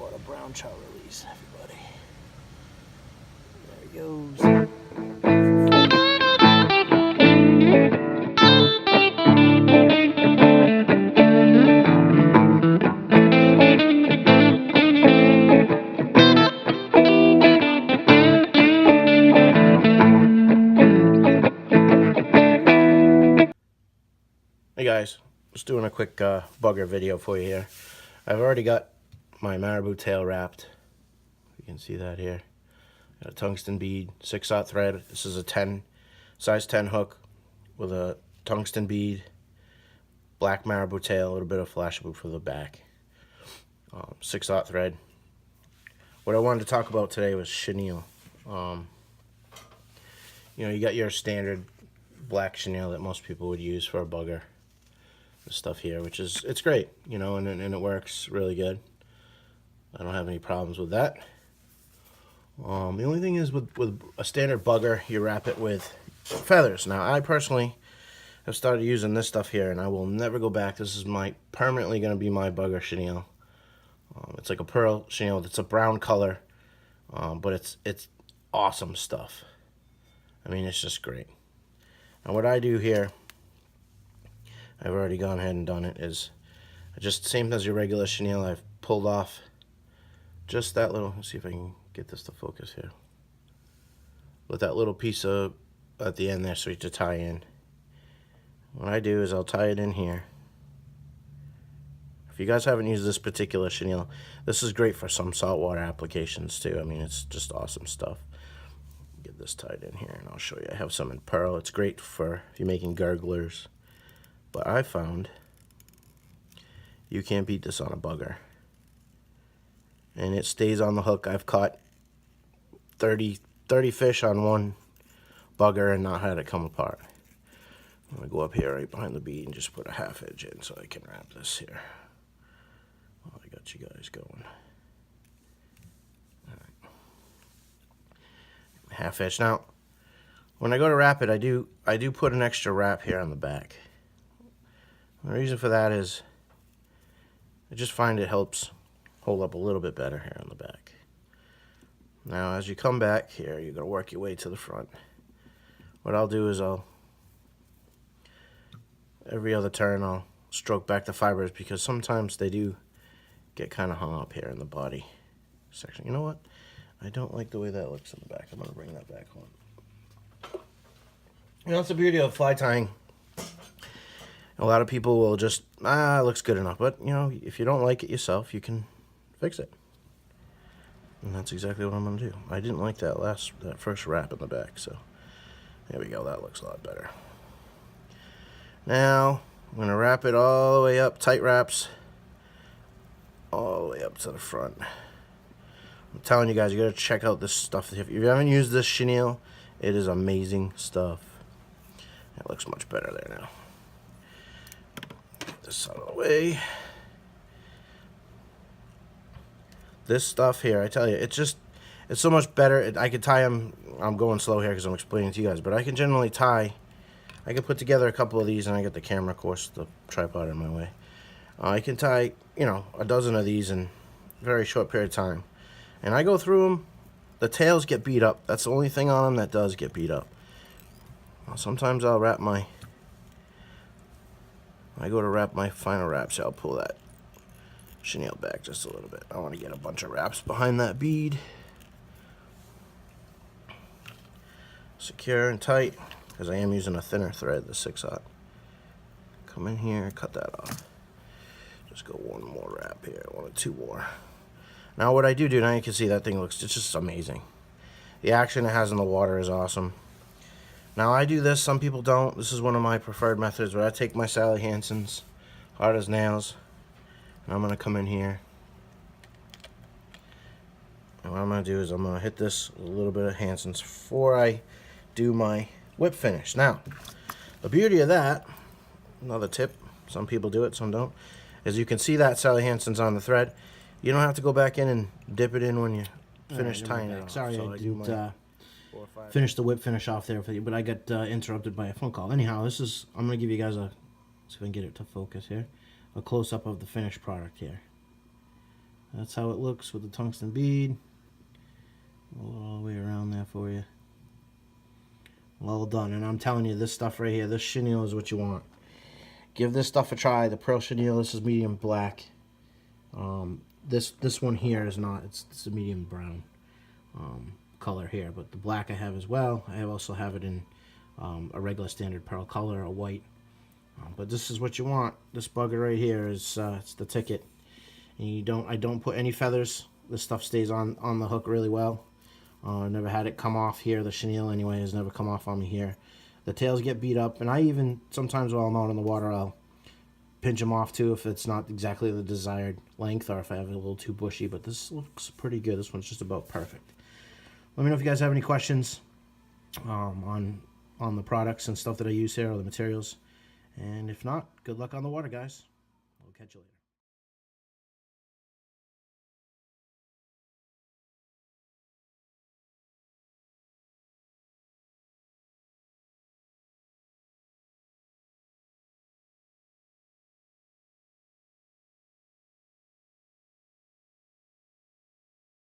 about a brown trout release, everybody. There he goes. Hey guys, just doing a quick bugger video for you here. I've already got my marabou tail wrapped. You can see that here. Got a tungsten bead, 6/0 thread. This is a size 10 hook with a tungsten bead, black marabou tail, a little bit of flashabou for the back. 6/0 thread. What I wanted to talk about today was chenille. You know, you got your standard black chenille that most people would use for a bugger. This stuff here, which is, it's great, you know, and it works really good. I don't have any problems with that. The only thing is with a standard bugger, you wrap it with feathers. Now, I personally have started using this stuff here, and I will never go back. This is permanently going to be my bugger chenille. It's like a pearl chenille. It's a brown color, but it's awesome stuff. I mean, it's just great. Now, what I do here, I've already gone ahead and done it, is just same as your regular chenille. I've pulled off just that little, let's see if I can get this to focus here, with that little piece of at the end there so you to tie in. What I do is I'll tie it in here. If you guys haven't used this particular chenille, this is great for some saltwater applications too. I mean, it's just awesome stuff. Get this tied in here and I'll show you. I have some in pearl. It's great for if you're making gurglers. But I found you can't beat this on a bugger. And it stays on the hook. I've caught 30 fish on one bugger and not had it come apart. I'm going to go up here right behind the bead and just put a half edge in so I can wrap this here. Oh, I got you guys going. All right. Half edge. Now, when I go to wrap it, I do put an extra wrap here on the back. The reason for that is I just find it helps hold up a little bit better here on the back. Now, as you come back here, you're going to work your way to the front. What I'll do is every other turn, I'll stroke back the fibers because sometimes they do get kind of hung up here in the body section. You know what? I don't like the way that looks in the back. I'm going to bring that back on. You know, that's the beauty of fly tying. A lot of people will just, it looks good enough. But, you know, if you don't like it yourself, you can fix it. And that's exactly what I'm going to do. I didn't like that first wrap in the back. So, there we go. That looks a lot better. Now, I'm going to wrap it all the way up, tight wraps, all the way up to the front. I'm telling you guys, you got to check out this stuff. If you haven't used this chenille, it is amazing stuff. That looks much better there now. Get this out of the way. This stuff here, I tell you, it's so much better. I could tie them. I'm going slow here because I'm explaining to you guys, but I can generally tie. I can put together a couple of these, and I get the camera, of course, the tripod in my way. I can tie, you know, a dozen of these in a very short period of time. And I go through them. The tails get beat up. That's the only thing on them that does get beat up. Well, sometimes I'll wrap I go to wrap my final wraps. I'll pull that chenille back just a little bit. I want to get a bunch of wraps behind that bead. Secure and tight, because I am using a thinner thread, the 6/0. Come in here, cut that off. Just go one more wrap here, one or two more. Now what I do now you can see that thing looks, it's just amazing. The action it has in the water is awesome. Now I do this, some people don't. This is one of my preferred methods where I take my Sally Hansen's, hard as nails, and I'm going to come in here. And what I'm going to do is I'm going to hit this with a little bit of Hansen's before I do my whip finish. Now, the beauty of that, another tip, some people do it, some don't, is you can see that Sally Hansen's on the thread. You don't have to go back in and dip it in when you finish tying it off. Sorry, so I didn't finish the whip finish off there for you, but I got interrupted by a phone call. Anyhow, I'm going to give you guys see if I can get it to focus here, a close-up of the finished product here. That's how it looks with the tungsten bead. All the way around there for you. Well done. And I'm telling you, this stuff right here, this chenille is what you want. Give this stuff a try. The pearl chenille, this is medium black. This one here is not. It's a medium brown color here. But the black I have as well. I also have it in a regular standard pearl color, a white. But this is what you want. This bugger right here is it's the ticket. And I don't put any feathers. This stuff stays on the hook really well. Never had it come off here. The chenille anyway has never come off on me here. The tails get beat up, and I even sometimes while I'm out in the water, I'll pinch them off too if it's not exactly the desired length or if I have it a little too bushy. But this looks pretty good. This one's just about perfect. Let me know if you guys have any questions on the products and stuff that I use here or the materials. And if not, good luck on the water, guys. We'll catch you later.